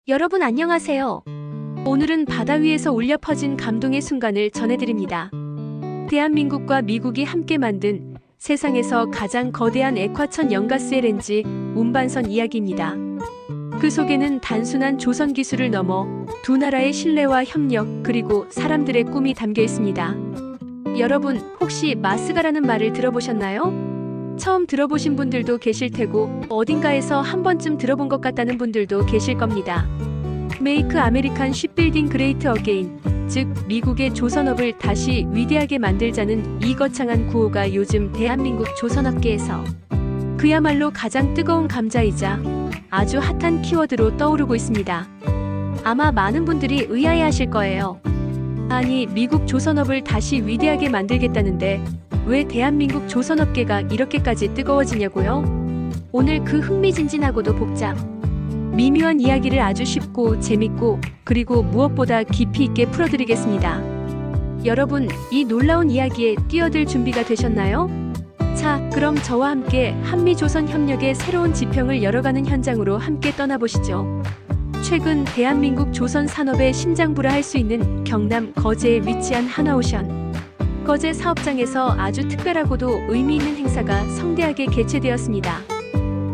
여러분 안녕하세요. 오늘은 바다 위에서 울려 퍼진 감동의 순간을 전해드립니다. 대한민국과 미국이 함께 만든 세상에서 가장 거대한 액화천 연가스 LNG 운반선 이야기입니다. 그 속에는 단순한 조선 기술을 넘어 두 나라의 신뢰와 협력 그리고 사람들의 꿈이 담겨 있습니다. 여러분 혹시 마스가라는 말을 들어보셨나요? 처음 들어보신 분들도 계실 테고 어딘가에서 한 번쯤 들어본 것 같다는 분들도 계실 겁니다. 메이크 아메리칸 쉽빌딩 그레이트 어게인, 즉 미국의 조선업을 다시 위대하게 만들자는 이 거창한 구호가 요즘 대한민국 조선업계에서 그야말로 가장 뜨거운 감자이자 아주 핫한 키워드로 떠오르고 있습니다. 아마 많은 분들이 의아해하실 거예요. 아니, 미국 조선업을 다시 위대하게 만들겠다는데 왜 대한민국 조선업계가 이렇게까지 뜨거워지냐고요? 오늘 그 흥미진진하고도 복잡, 미묘한 이야기를 아주 쉽고 재밌고 그리고 무엇보다 깊이 있게 풀어드리겠습니다. 여러분, 이 놀라운 이야기에 뛰어들 준비가 되셨나요? 자, 그럼 저와 함께 한미조선 협력의 새로운 지평을 열어가는 현장으로 함께 떠나보시죠. 최근 대한민국 조선 산업의 심장부라 할 수 있는 경남 거제에 위치한 하나오션 거제 사업장에서 아주 특별하고도 의미 있는 행사가 성대하게 개최되었습니다.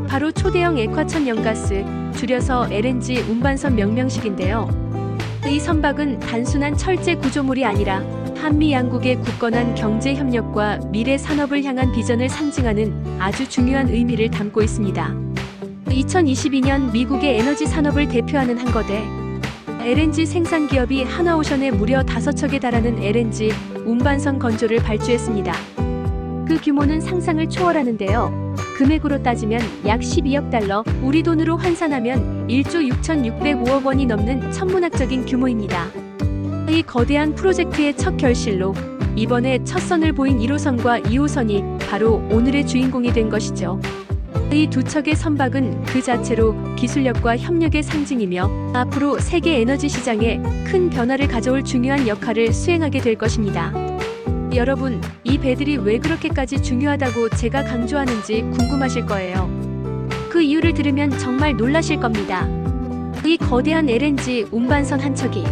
바로 초대형 액화천 연가스, 줄여서 LNG 운반선 명명식인데요. 이 선박은 단순한 철제 구조물이 아니라 한미 양국의 굳건한 경제 협력과 미래 산업을 향한 비전을 상징하는 아주 중요한 의미를 담고 있습니다. 2022년 미국의 에너지 산업을 대표하는 한 거대 LNG 생산 기업이 하나오션에 무려 5척에 달하는 LNG 운반선 건조를 발주했습니다. 그 규모는 상상을 초월하는데요. 금액으로 따지면 약 12억 달러, 우리 돈으로 환산하면 1조 6,605억 원이 넘는 천문학적인 규모입니다. 이 거대한 프로젝트의 첫 결실로 이번에 첫 선을 보인 1호선과 2호선이 바로 오늘의 주인공이 된 것이죠. 이 두 척의 선박은 그 자체로 기술력과 협력의 상징이며 앞으로 세계 에너지 시장에 큰 변화를 가져올 중요한 역할을 수행하게 될 것입니다. 여러분, 이 배들이 왜 그렇게까지 중요하다고 제가 강조하는지 궁금하실 거예요. 그 이유를 들으면 정말 놀라실 겁니다. 이 거대한 LNG 운반선 한 척이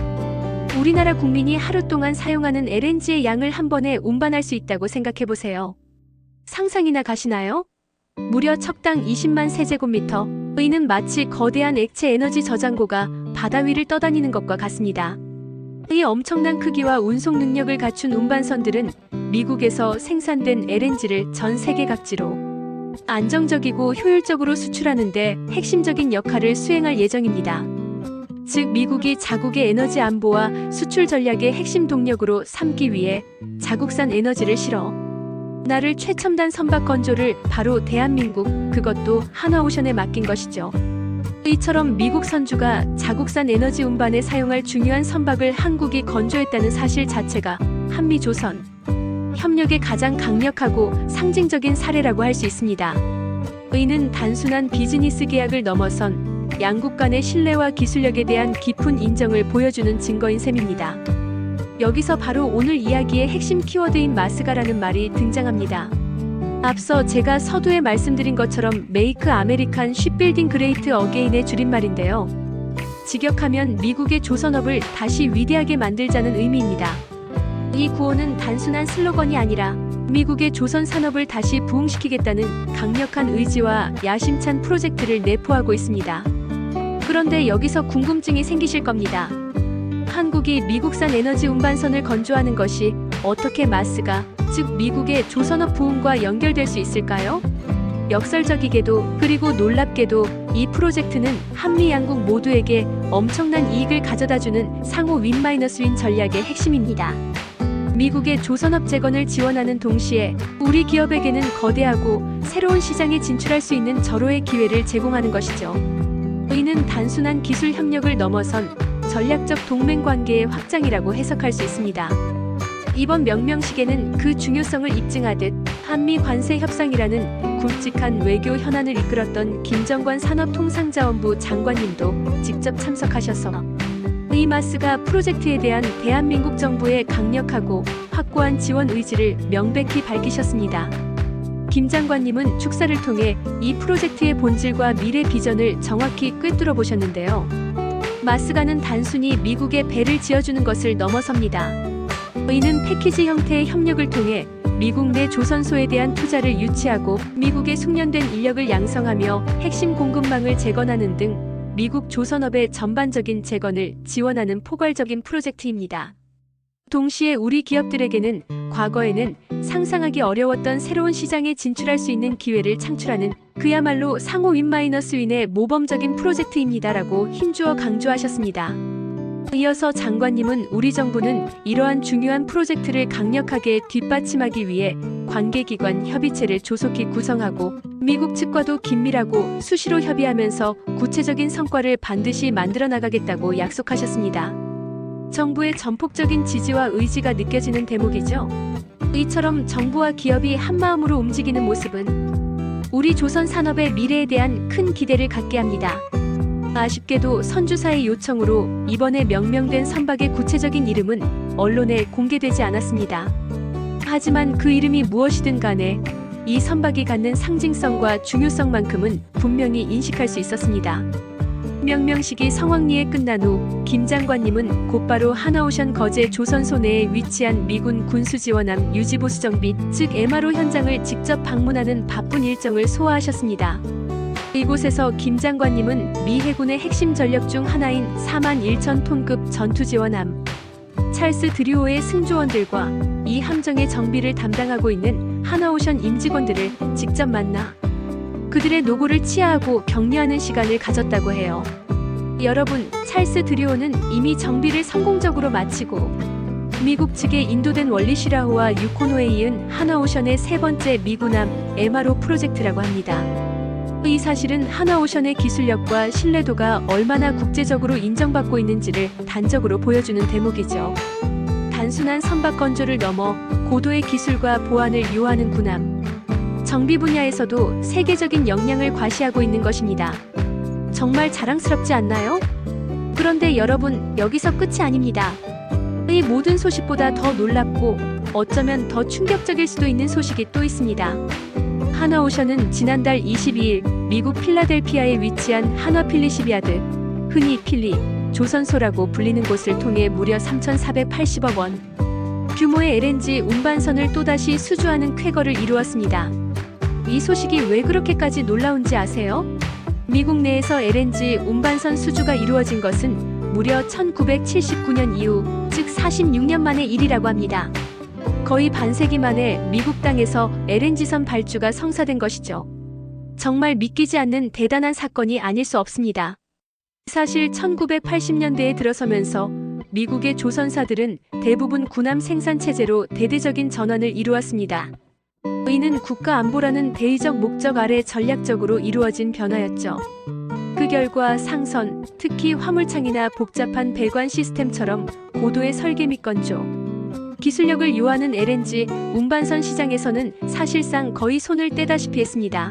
우리나라 국민이 하루 동안 사용하는 LNG의 양을 한 번에 운반할 수 있다고 생각해보세요. 상상이나 가시나요? 무려 척당 20만 세제곱미터, 이는 마치 거대한 액체 에너지 저장고가 바다 위를 떠다니는 것과 같습니다. 이 엄청난 크기와 운송 능력을 갖춘 운반선들은 미국에서 생산된 LNG를 전 세계 각지로 안정적이고 효율적으로 수출하는 데 핵심적인 역할을 수행할 예정입니다. 즉, 미국이 자국의 에너지 안보와 수출 전략의 핵심 동력으로 삼기 위해 자국산 에너지를 실어 나를 최첨단 선박 건조를 바로 대한민국, 그것도 하나오션에 맡긴 것이죠. 이처럼 미국 선주가 자국산 에너지 운반에 사용할 중요한 선박을 한국이 건조했다는 사실 자체가 한미조선 협력의 가장 강력하고 상징적인 사례라고 할 수 있습니다. 이는 단순한 비즈니스 계약을 넘어선 양국 간의 신뢰와 기술력에 대한 깊은 인정을 보여주는 증거인 셈입니다. 여기서 바로 오늘 이야기의 핵심 키워드인 마스가라는 말이 등장합니다. 앞서 제가 서두에 말씀드린 것처럼 메이크 아메리칸 쉽빌딩 그레이트 어게인의 줄임말인데요. 직역하면 미국의 조선업을 다시 위대하게 만들자는 의미입니다. 이 구호는 단순한 슬로건이 아니라 미국의 조선 산업을 다시 부흥시키겠다는 강력한 의지와 야심찬 프로젝트를 내포하고 있습니다. 그런데 여기서 궁금증이 생기실 겁니다. 한국이 미국산 에너지 운반선을 건조하는 것이 어떻게 마스가, 즉 미국의 조선업 부흥과 연결될 수 있을까요? 역설적이게도 그리고 놀랍게도 이 프로젝트는 한미 양국 모두에게 엄청난 이익을 가져다주는 상호 윈-윈 전략의 핵심입니다. 미국의 조선업 재건을 지원하는 동시에 우리 기업에게는 거대하고 새로운 시장에 진출할 수 있는 절호의 기회를 제공하는 것이죠. 이는 단순한 기술 협력을 넘어선 전략적 동맹 관계의 확장이라고 해석할 수 있습니다. 이번 명명식에는 그 중요성을 입증하듯 한미 관세 협상이라는 굵직한 외교 현안을 이끌었던 김정관 산업통상자원부 장관님도 직접 참석하셔서 이 마스가 프로젝트에 대한 대한민국 정부의 강력하고 확고한 지원 의지를 명백히 밝히셨습니다. 김 장관님은 축사를 통해 이 프로젝트의 본질과 미래 비전을 정확히 꿰뚫어 보셨는데요. 마스가는 단순히 미국에 배를 지어주는 것을 넘어섭니다. 이는 패키지 형태의 협력을 통해 미국 내 조선소에 대한 투자를 유치하고 미국의 숙련된 인력을 양성하며 핵심 공급망을 재건하는 등 미국 조선업의 전반적인 재건을 지원하는 포괄적인 프로젝트입니다. 동시에 우리 기업들에게는 과거에는 상상하기 어려웠던 새로운 시장에 진출할 수 있는 기회를 창출하는 그야말로 상호 윈-윈의 모범적인 프로젝트입니다라고 힘주어 강조하셨습니다. 이어서 장관님은 우리 정부는 이러한 중요한 프로젝트를 강력하게 뒷받침하기 위해 관계기관 협의체를 조속히 구성하고 미국 측과도 긴밀하고 수시로 협의하면서 구체적인 성과를 반드시 만들어 나가겠다고 약속하셨습니다. 정부의 전폭적인 지지와 의지가 느껴지는 대목이죠. 이처럼 정부와 기업이 한마음으로 움직이는 모습은 우리 조선 산업의 미래에 대한 큰 기대를 갖게 합니다. 아쉽게도 선주사의 요청으로 이번에 명명된 선박의 구체적인 이름은 언론에 공개되지 않았습니다. 하지만 그 이름이 무엇이든 간에 이 선박이 갖는 상징성과 중요성만큼은 분명히 인식할 수 있었습니다. 명명식이 성황리에 끝난 후 김 장관님은 곧바로 하나오션 거제 조선소 내에 위치한 미군 군수지원함 유지보수정비 즉 MRO 현장을 직접 방문하는 바쁜 일정을 소화하셨습니다. 이곳에서 김 장관님은 미 해군의 핵심 전력 중 하나인 41,000톤급 전투지원함 찰스 드류호의 승조원들과 이 함정의 정비를 담당하고 있는 하나오션 임직원들을 직접 만나 그들의 노고를 치하하고 격려하는 시간을 가졌다고 해요. 여러분, 찰스 드류호는 이미 정비를 성공적으로 마치고 미국 측에 인도된 월리시라호와 유코노에 이은 하나오션의 세 번째 미군함 MRO 프로젝트라고 합니다. 이 사실은 하나오션의 기술력과 신뢰도가 얼마나 국제적으로 인정받고 있는지를 단적으로 보여주는 대목이죠. 단순한 선박 건조를 넘어 고도의 기술과 보안을 요하는 군함. 정비 분야에서도 세계적인 역량을 과시하고 있는 것입니다. 정말 자랑스럽지 않나요? 그런데 여러분, 여기서 끝이 아닙니다. 이 모든 소식보다 더 놀랍고 어쩌면 더 충격적일 수도 있는 소식이 또 있습니다. 하나오션은 지난달 22일 미국 필라델피아에 위치한 한화필리시비아드, 흔히 필리, 조선소라고 불리는 곳을 통해 무려 3,480억 원 규모의 LNG 운반선을 또다시 수주하는 쾌거를 이루었습니다. 이 소식이 왜 그렇게까지 놀라운지 아세요? 미국 내에서 LNG 운반선 수주가 이루어진 것은 무려 1979년 이후, 즉 46년 만의 일이라고 합니다. 거의 반세기 만에 미국 땅에서 LNG선 발주가 성사된 것이죠. 정말 믿기지 않는 대단한 사건이 아닐 수 없습니다. 사실 1980년대에 들어서면서 미국의 조선사들은 대부분 군함 생산 체제로 대대적인 전환을 이루었습니다. 이는 국가 안보라는 대의적 목적 아래 전략적으로 이루어진 변화였죠. 그 결과 상선, 특히 화물창이나 복잡한 배관 시스템처럼 고도의 설계 및 건조, 기술력을 요하는 LNG 운반선 시장에서는 사실상 거의 손을 떼다시피 했습니다.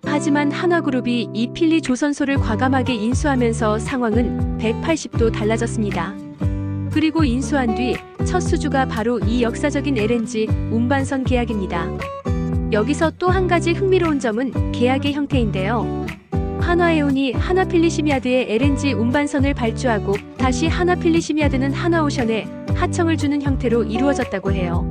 하지만 한화그룹이 이 필리 조선소를 과감하게 인수하면서 상황은 180도 달라졌습니다. 그리고 인수한 뒤 첫 수주가 바로 이 역사적인 LNG 운반선 계약입니다. 여기서 또 한 가지 흥미로운 점은 계약의 형태인데요. 한화해운이 한화필리시미아드에 LNG 운반선을 발주하고 다시 한화필리시미아드는 하나오션에 하청을 주는 형태로 이루어졌다고 해요.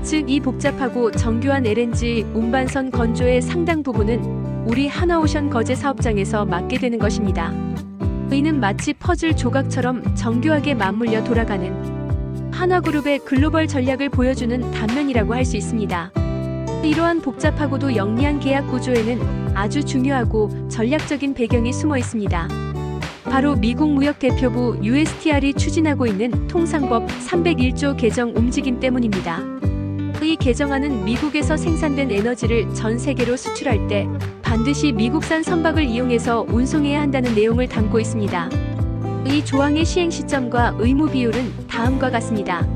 즉, 이 복잡하고 정교한 LNG 운반선 건조의 상당 부분은 우리 하나오션 거제 사업장에서 맡게 되는 것입니다. 이는 마치 퍼즐 조각처럼 정교하게 맞물려 돌아가는 한화그룹의 글로벌 전략을 보여주는 단면이라고 할 수 있습니다. 이러한 복잡하고도 영리한 계약 구조에는 아주 중요하고 전략적인 배경이 숨어 있습니다. 바로 미국 무역대표부 USTR이 추진하고 있는 통상법 301조 개정 움직임 때문입니다. 이 개정안은 미국에서 생산된 에너지를 전 세계로 수출할 때 반드시 미국산 선박을 이용해서 운송해야 한다는 내용을 담고 있습니다. 이 조항의 시행 시점과 의무 비율은 다음과 같습니다.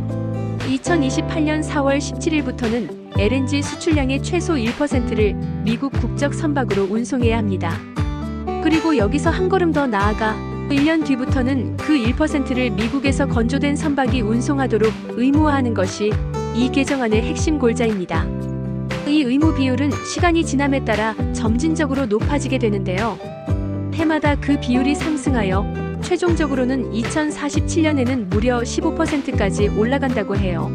2028년 4월 17일부터는 LNG 수출량의 최소 1%를 미국 국적 선박으로 운송해야 합니다. 그리고 여기서 한 걸음 더 나아가 1년 뒤부터는 그 1%를 미국에서 건조된 선박이 운송하도록 의무화하는 것이 이 개정안의 핵심 골자입니다. 이 의무 비율은 시간이 지남에 따라 점진적으로 높아지게 되는데요. 해마다 그 비율이 상승하여 최종적으로는 2047년에는 무려 15%까지 올라간다고 해요.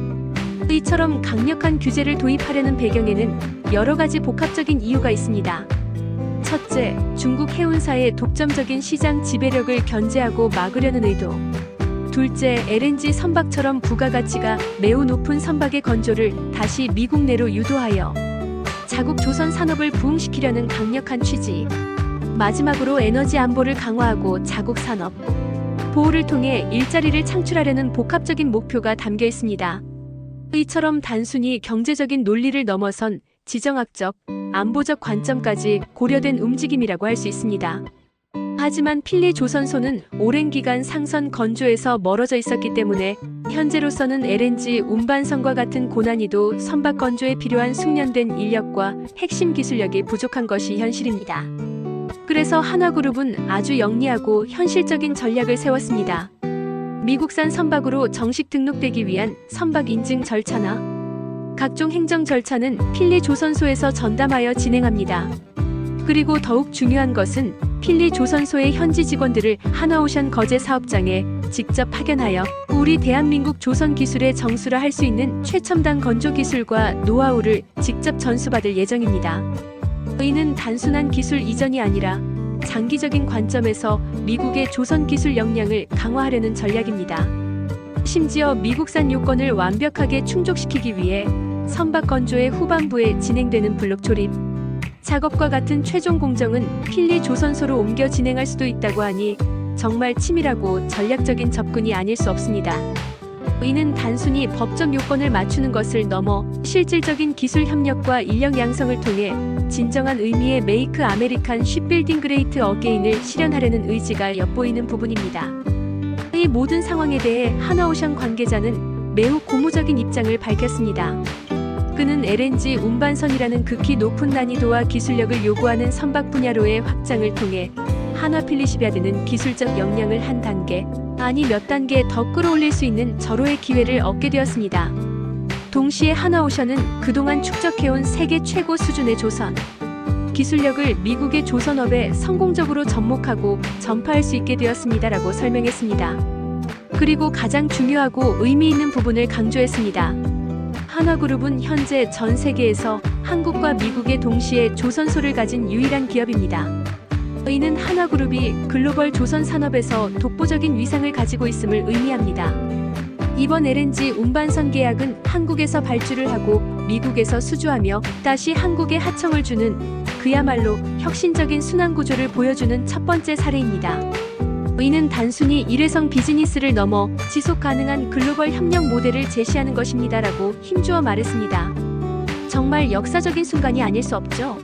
이처럼 강력한 규제를 도입하려는 배경에는 여러 가지 복합적인 이유가 있습니다. 첫째, 중국 해운사의 독점적인 시장 지배력을 견제하고 막으려는 의도. 둘째, LNG 선박처럼 부가가치가 매우 높은 선박의 건조를 다시 미국 내로 유도하여 자국 조선 산업을 부흥시키려는 강력한 취지. 마지막으로 에너지 안보를 강화하고 자국 산업 보호를 통해 일자리를 창출하려는 복합적인 목표가 담겨 있습니다. 이처럼 단순히 경제적인 논리를 넘어선 지정학적, 안보적 관점까지 고려된 움직임이라고 할 수 있습니다. 하지만 필리 조선소는 오랜 기간 상선 건조에서 멀어져 있었기 때문에 현재로서는 LNG 운반선과 같은 고난이도 선박 건조에 필요한 숙련된 인력과 핵심 기술력이 부족한 것이 현실입니다. 그래서 한화그룹은 아주 영리하고 현실적인 전략을 세웠습니다. 미국산 선박으로 정식 등록되기 위한 선박 인증 절차나 각종 행정 절차는 필리 조선소에서 전담하여 진행합니다. 그리고 더욱 중요한 것은 필리 조선소의 현지 직원들을 한화오션 거제 사업장에 직접 파견하여 우리 대한민국 조선 기술의 정수라 할 수 있는 최첨단 건조 기술과 노하우를 직접 전수받을 예정입니다. 이는 단순한 기술 이전이 아니라 장기적인 관점에서 미국의 조선 기술 역량을 강화하려는 전략입니다. 심지어 미국산 요건을 완벽하게 충족시키기 위해 선박 건조의 후반부에 진행되는 블록 조립 작업과 같은 최종 공정은 필리 조선소로 옮겨 진행할 수도 있다고 하니 정말 치밀하고 전략적인 접근이 아닐 수 없습니다. 이는 단순히 법적 요건을 맞추는 것을 넘어 실질적인 기술 협력과 인력 양성을 통해 진정한 의미의 메이크 아메리칸 쉽빌딩 그레이트 어게인을 실현하려는 의지가 엿보이는 부분입니다. 이 모든 상황에 대해 한화오션 관계자는 매우 고무적인 입장을 밝혔습니다. 그는 LNG 운반선이라는 극히 높은 난이도와 기술력을 요구하는 선박 분야로의 확장을 통해 한화필리시비아드는 기술적 역량을 한 단계, 아니 몇 단계 더 끌어올릴 수 있는 절호의 기회를 얻게 되었습니다. 동시에 한화오션은 그동안 축적해온 세계 최고 수준의 조선 기술력을 미국의 조선업에 성공적으로 접목하고 전파할 수 있게 되었습니다라고 설명했습니다. 그리고 가장 중요하고 의미 있는 부분을 강조했습니다. 한화그룹은 현재 전 세계에서 한국과 미국에 동시에 조선소를 가진 유일한 기업입니다. 이는 한화그룹이 글로벌 조선 산업에서 독보적인 위상을 가지고 있음을 의미합니다. 이번 LNG 운반선 계약은 한국에서 발주를 하고 미국에서 수주하며 다시 한국에 하청을 주는 그야말로 혁신적인 순환 구조를 보여주는 첫 번째 사례입니다. 이는 단순히 일회성 비즈니스를 넘어 지속 가능한 글로벌 협력 모델을 제시하는 것입니다라고 힘주어 말했습니다. 정말 역사적인 순간이 아닐 수 없죠.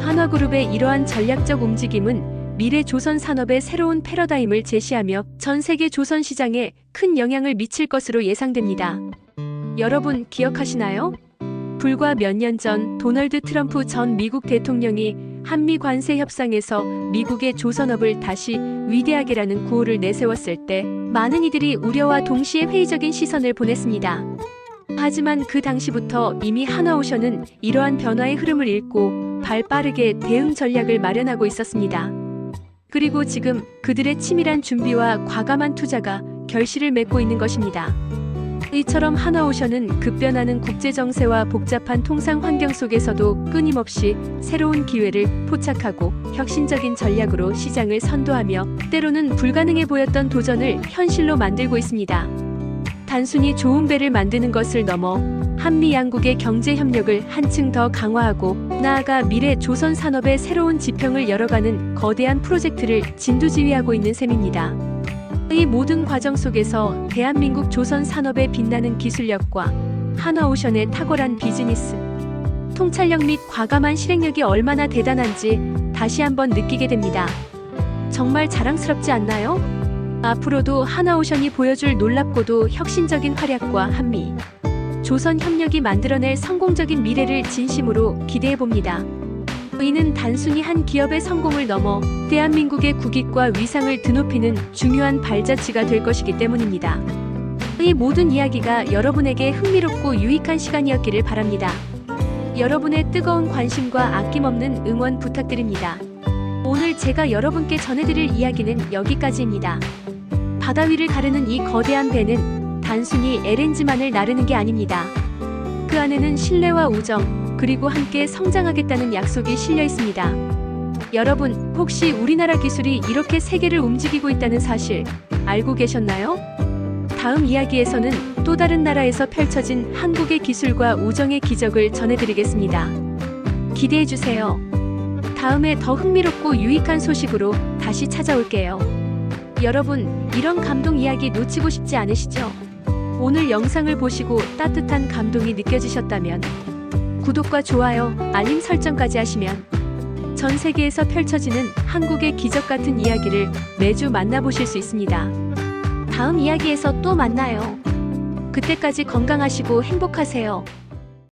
한화그룹의 이러한 전략적 움직임은 미래 조선 산업의 새로운 패러다임을 제시하며 전 세계 조선 시장에 큰 영향을 미칠 것으로 예상됩니다. 여러분 기억하시나요? 불과 몇 년 전 도널드 트럼프 전 미국 대통령이 한미 관세 협상에서 미국의 조선업을 다시 위대하게라는 구호를 내세웠을 때 많은 이들이 우려와 동시에 회의적인 시선을 보냈습니다. 하지만 그 당시부터 이미 한화오션은 이러한 변화의 흐름을 읽고 발빠르게 대응 전략을 마련하고 있었습니다. 그리고 지금 그들의 치밀한 준비와 과감한 투자가 결실을 맺고 있는 것입니다. 이처럼 한화오션은 급변하는 국제정세와 복잡한 통상 환경 속에서도 끊임없이 새로운 기회를 포착하고 혁신적인 전략으로 시장을 선도하며 때로는 불가능해 보였던 도전을 현실로 만들고 있습니다. 단순히 좋은 배를 만드는 것을 넘어 한미 양국의 경제 협력을 한층 더 강화하고 나아가 미래 조선 산업의 새로운 지평을 열어가는 거대한 프로젝트를 진두지휘하고 있는 셈입니다. 이 모든 과정 속에서 대한민국 조선 산업의 빛나는 기술력과 한화오션의 탁월한 비즈니스 통찰력 및 과감한 실행력이 얼마나 대단한지 다시 한번 느끼게 됩니다. 정말 자랑스럽지 않나요? 앞으로도 한화오션이 보여줄 놀랍고도 혁신적인 활약과 한미 조선 협력이 만들어낼 성공적인 미래를 진심으로 기대해봅니다. 이는 단순히 한 기업의 성공을 넘어 대한민국의 국익과 위상을 드높이는 중요한 발자취가 될 것이기 때문입니다. 이 모든 이야기가 여러분에게 흥미롭고 유익한 시간이었기를 바랍니다. 여러분의 뜨거운 관심과 아낌없는 응원 부탁드립니다. 오늘 제가 여러분께 전해드릴 이야기는 여기까지입니다. 바다 위를 가르는 이 거대한 배는 단순히 LNG만을 나르는 게 아닙니다. 그 안에는 신뢰와 우정, 그리고 함께 성장하겠다는 약속이 실려 있습니다. 여러분, 혹시 우리나라 기술이 이렇게 세계를 움직이고 있다는 사실 알고 계셨나요? 다음 이야기에서는 또 다른 나라에서 펼쳐진 한국의 기술과 우정의 기적을 전해드리겠습니다. 기대해주세요. 다음에 더 흥미롭고 유익한 소식으로 다시 찾아올게요. 여러분, 이런 감동 이야기 놓치고 싶지 않으시죠? 오늘 영상을 보시고 따뜻한 감동이 느껴지셨다면 구독과 좋아요, 알림 설정까지 하시면 전 세계에서 펼쳐지는 한국의 기적 같은 이야기를 매주 만나보실 수 있습니다. 다음 이야기에서 또 만나요. 그때까지 건강하시고 행복하세요.